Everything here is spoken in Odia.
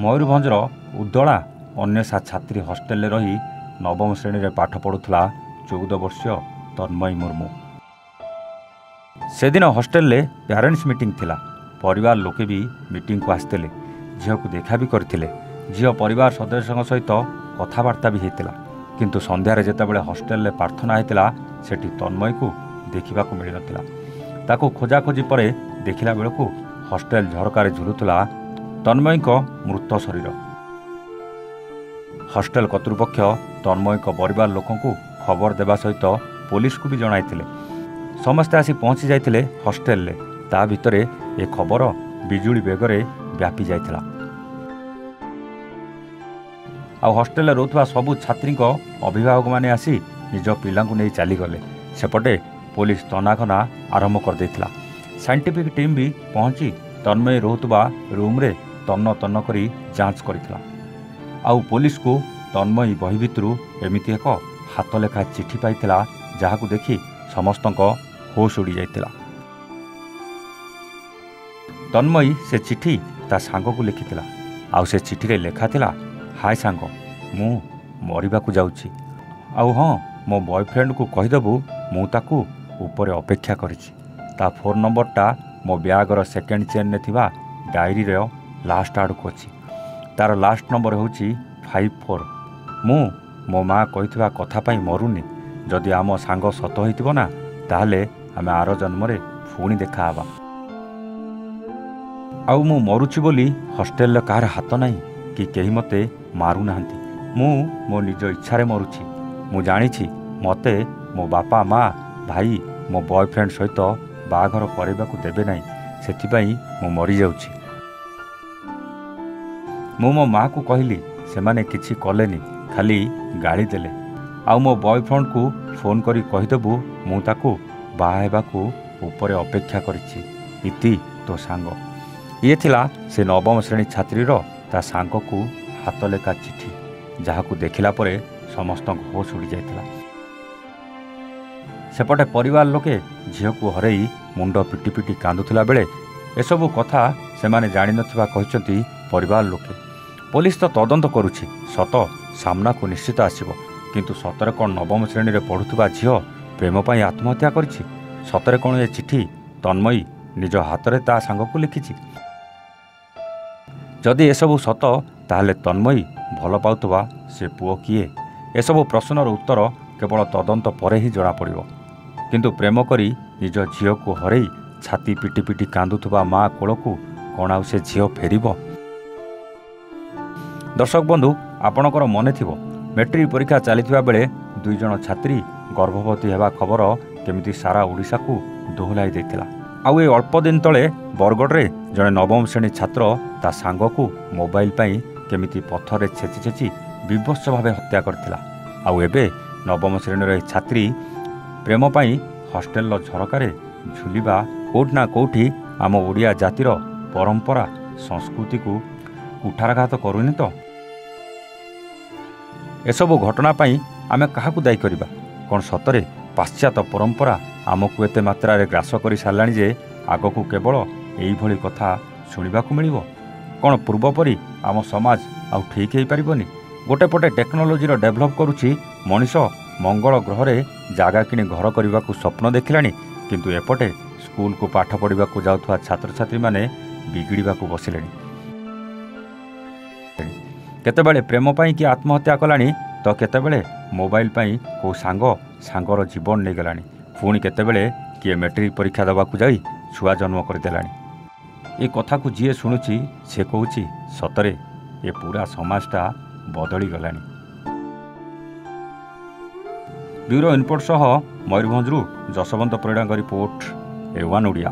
ମୟୂରଭଞ୍ଜର ଉଦଳା ଅନ୍ୱେଷା ଛାତ୍ରୀ ହଷ୍ଟେଲରେ ରହି ନବମ ଶ୍ରେଣୀରେ ପାଠ ପଢ଼ୁଥିଲା 14 ବର୍ଷୀୟ ତନ୍ମୟୀ ମୁର୍ମୁ। ସେଦିନ ହଷ୍ଟେଲରେ ପ୍ୟାରେଣ୍ଟସ୍ ମିଟିଂ ଥିଲା। ପରିବାର ଲୋକେ ବି ମିଟିଂକୁ ଆସିଥିଲେ। ଝିଅକୁ ଦେଖା ବି କରିଥିଲେ। ଝିଅ ପରିବାର ସଦସ୍ୟଙ୍କ ସହିତ କଥାବାର୍ତ୍ତା ବି ହୋଇଥିଲା। କିନ୍ତୁ ସନ୍ଧ୍ୟାରେ ଯେତେବେଳେ ହଷ୍ଟେଲରେ ପ୍ରାର୍ଥନା ହୋଇଥିଲା ସେଠି ତନ୍ମୟୀକୁ ଦେଖିବାକୁ ମିଳିନଥିଲା। ତାକୁ ଖୋଜାଖୋଜି ପରେ ଦେଖିଲା ବେଳକୁ ହଷ୍ଟେଲ ଝରକାରେ ଝୁଲୁଥିଲା ତନ୍ମୟୀଙ୍କ ମୃତ ଶରୀର। ହଷ୍ଟେଲ କର୍ତ୍ତୃପକ୍ଷ ତନ୍ମୟୀଙ୍କ ପରିବାର ଲୋକଙ୍କୁ ଖବର ଦେବା ସହିତ ପୋଲିସକୁ ବି ଜଣାଇଥିଲେ। ସମସ୍ତେ ଆସି ପହଞ୍ଚି ଯାଇଥିଲେ ହଷ୍ଟେଲରେ। ତା ଭିତରେ ଏ ଖବର ବିଜୁଳି ବେଗରେ ବ୍ୟାପି ଯାଇଥିଲା। ଆଉ ହଷ୍ଟେଲରେ ରହୁଥିବା ସବୁ ଛାତ୍ରୀଙ୍କ ଅଭିଭାବକମାନେ ଆସି ନିଜ ପିଲାଙ୍କୁ ନେଇ ଚାଲିଗଲେ। ସେପଟେ ପୋଲିସ ତନାଘନା ଆରମ୍ଭ କରିଦେଇଥିଲା। ସାଇଣ୍ଟିଫିକ୍ ଟିମ୍ ବି ପହଞ୍ଚି ତନ୍ମୟୀ ରହୁଥିବା ରୁମ୍ରେ ତନ୍ନ ତନ୍ନ କରି ଯାଞ୍ଚ କରିଥିଲା। ଆଉ ପୋଲିସକୁ ତନ୍ମୟୀ ବହି ଭିତରୁ ଏମିତି ଏକ ହାତଲେଖା ଚିଠି ପାଇଥିଲା ଯାହାକୁ ଦେଖି ସମସ୍ତଙ୍କ ହୋସ୍ ଉଡ଼ି ଯାଇଥିଲା। ତନ୍ମୟୀ ସେ ଚିଠି ତା ସାଙ୍ଗକୁ ଲେଖିଥିଲା। ଆଉ ସେ ଚିଠିରେ ଲେଖା ଥିଲା, ହାଏ ସାଙ୍ଗ, ମୁଁ ମରିବାକୁ ଯାଉଛି। ଆଉ ହଁ, ମୋ ବୟଫ୍ରେଣ୍ଡକୁ କହିଦେବୁ ମୁଁ ତାକୁ ଉପରେ ଅପେକ୍ଷା କରିଛି। ତା ଫୋନ୍ ନମ୍ବରଟା ମୋ ବ୍ୟାଗର ସେକେଣ୍ଡ ଚେନ୍ରେ ଥିବା ଡାଏରୀର ଲାଷ୍ଟ ଆଡ଼କୁ ଅଛି। ତାର ଲାଷ୍ଟ ନମ୍ବର ହେଉଛି 54। ମୁଁ ମୋ ମା' କହିଥିବା କଥା ପାଇଁ ମରୁନି। ଯଦି ଆମ ସାଙ୍ଗ ସତ ହୋଇଥିବ ନା, ତାହେଲେ ଆମେ ଆର ଜନ୍ମରେ ପୁଣି ଦେଖା ହେବା। ଆଉ ମୁଁ ମରୁଛି ବୋଲି ହଷ୍ଟେଲରେ କାହାର ହାତ ନାହିଁ କି କେହି ମୋତେ ମାରୁନାହାନ୍ତି। ମୁଁ ମୋ ନିଜ ଇଚ୍ଛାରେ ମରୁଛି। ମୁଁ ଜାଣିଛି ମୋତେ ମୋ ବାପା, ମା', ଭାଇ ମୋ ବୟଫ୍ରେଣ୍ଡ ସହିତ ବାହାଘର କରିବାକୁ ଦେବେ ନାହିଁ। ସେଥିପାଇଁ ମୁଁ ମରିଯାଉଛି। ମୁଁ ମୋ ମା'କୁ କହିଲି, ସେମାନେ କିଛି କଲେନି, ଖାଲି ଗାଳି ଦେଲେ। ଆଉ ମୋ ବୟଫ୍ରେଣ୍ଡକୁ ଫୋନ୍ କରି କହିଦେବୁ ମୁଁ ତାକୁ ବାହା ହେବାକୁ ଉପରେ ଅପେକ୍ଷା କରିଛି। ଇତି ତୋ ସାଙ୍ଗ। ଇଏ ଥିଲା ସେ ନବମ ଶ୍ରେଣୀ ଛାତ୍ରୀର ତା ସାଙ୍ଗକୁ ହାତଲେଖା ଚିଠି, ଯାହାକୁ ଦେଖିଲା ପରେ ସମସ୍ତଙ୍କ ହୋସ୍ ଉଡ଼ି ଯାଇଥିଲା। ସେପଟେ ପରିବାର ଲୋକେ ଝିଅକୁ ହରେଇ ମୁଣ୍ଡ ପିଟି ପିଟି କାନ୍ଦୁଥିଲା ବେଳେ ଏସବୁ କଥା ସେମାନେ ଜାଣିନଥିବା କହିଛନ୍ତି ପରିବାର ଲୋକେ। ପୋଲିସ ତ ତଦନ୍ତ କରୁଛି, ସତ ସାମ୍ନାକୁ ନିଶ୍ଚିତ ଆସିବ। କିନ୍ତୁ ସତରେ କ'ଣ ନବମ ଶ୍ରେଣୀରେ ପଢ଼ୁଥିବା ଝିଅ ପ୍ରେମ ପାଇଁ ଆତ୍ମହତ୍ୟା କରିଛି? ସତରେ କ'ଣ ଏ ଚିଠି ତନ୍ମୟୀ ନିଜ ହାତରେ ତା ସାଙ୍ଗକୁ ଲେଖିଛି? ଯଦି ଏସବୁ ସତ, ତାହେଲେ ତନ୍ମୟୀ ଭଲ ପାଉଥିବା ସେ ପୁଅ କିଏ? ଏସବୁ ପ୍ରଶ୍ନର ଉତ୍ତର କେବଳ ତଦନ୍ତ ପରେ ହିଁ ଜଣାପଡ଼ିବ। କିନ୍ତୁ ପ୍ରେମ କରି ନିଜ ଝିଅକୁ ହରେଇ ଛାତି ପିଟି ପିଟି କାନ୍ଦୁଥିବା ମା' କୋଳକୁ କ'ଣ ଆଉ ସେ ଝିଅ ଫେରିବ? ଦର୍ଶକ ବନ୍ଧୁ, ଆପଣଙ୍କର ମନେ ଥିବ ମେଟ୍ରିକ୍ ପରୀକ୍ଷା ଚାଲିଥିବା ବେଳେ 2 ଜଣ ଛାତ୍ରୀ ଗର୍ଭବତୀ ହେବା ଖବର କେମିତି ସାରା ଓଡ଼ିଶାକୁ ଦୋହଲାଇ ଦେଇଥିଲା। ଆଉ ଏ ଅଳ୍ପ ଦିନ ତଳେ ବରଗଡ଼ରେ ଜଣେ ନବମ ଶ୍ରେଣୀ ଛାତ୍ର ତା ସାଙ୍ଗକୁ ମୋବାଇଲ ପାଇଁ କେମିତି ପଥରରେ ଛେଚି ଛେଚି ବିଭତ୍ସ ଭାବେ ହତ୍ୟା କରିଥିଲା। ଆଉ ଏବେ ନବମ ଶ୍ରେଣୀର ଏହି ଛାତ୍ରୀ ପ୍ରେମ ପାଇଁ ହଷ୍ଟେଲର ଝରକାରେ ଝୁଲିବା କେଉଁଠି ନା କେଉଁଠି ଆମ ଓଡ଼ିଆ ଜାତିର ପରମ୍ପରା ସଂସ୍କୃତିକୁ କୁଠାରଘାତ କରୁନି ତ? ଏସବୁ ଘଟଣା ପାଇଁ ଆମେ କାହାକୁ ଦାୟୀ କରିବା? କ'ଣ ସତରେ ପାଶ୍ଚାତ୍ୟ ପରମ୍ପରା ଆମକୁ ଏତେ ମାତ୍ରାରେ ଗ୍ରାସ କରି ସାରିଲାଣି ଯେ ଆଗକୁ କେବଳ ଏଇଭଳି କଥା ଶୁଣିବାକୁ ମିଳିବ? କ'ଣ ପୂର୍ବ ପରି ଆମ ସମାଜ ଆଉ ଠିକ୍ ହୋଇପାରିବନି? ଗୋଟେ ପଟେ ଟେକ୍ନୋଲୋଜିର ଡେଭଲପ୍ କରୁଛି, ମଣିଷ ମଙ୍ଗଳ ଗ୍ରହରେ ଜାଗା କିଣି ଘର କରିବାକୁ ସ୍ୱପ୍ନ ଦେଖିଲାଣି। କିନ୍ତୁ ଏପଟେ ସ୍କୁଲକୁ ପାଠ ପଢ଼ିବାକୁ ଯାଉଥିବା ଛାତ୍ରଛାତ୍ରୀମାନେ ବିଗିଡ଼ିବାକୁ ବସିଲେଣି। କେତେବେଳେ ପ୍ରେମ ପାଇଁ କିଏ ଆତ୍ମହତ୍ୟା କଲାଣି ତ କେତେବେଳେ ମୋବାଇଲ ପାଇଁ କେଉଁ ସାଙ୍ଗର ଜୀବନ ନେଇଗଲାଣି। ପୁଣି କେତେବେଳେ କିଏ ମେଟ୍ରିକ୍ ପରୀକ୍ଷା ଦେବାକୁ ଯାଇ ଛୁଆ ଜନ୍ମ କରିଦେଲାଣି। ଏ କଥାକୁ ଯିଏ ଶୁଣୁଛି ସେ କହୁଛି ସତରେ ଏ ପୁରା ସମାଜଟା ବଦଳିଗଲାଣି। ବ୍ୟୁରୋ ଇନପୁଟ୍ ସହ ମୟୂରଭଞ୍ଜରୁ ଯଶବନ୍ତ ପରିଡ଼ାଙ୍କ ରିପୋର୍ଟ, A1 ଓଡ଼ିଆ।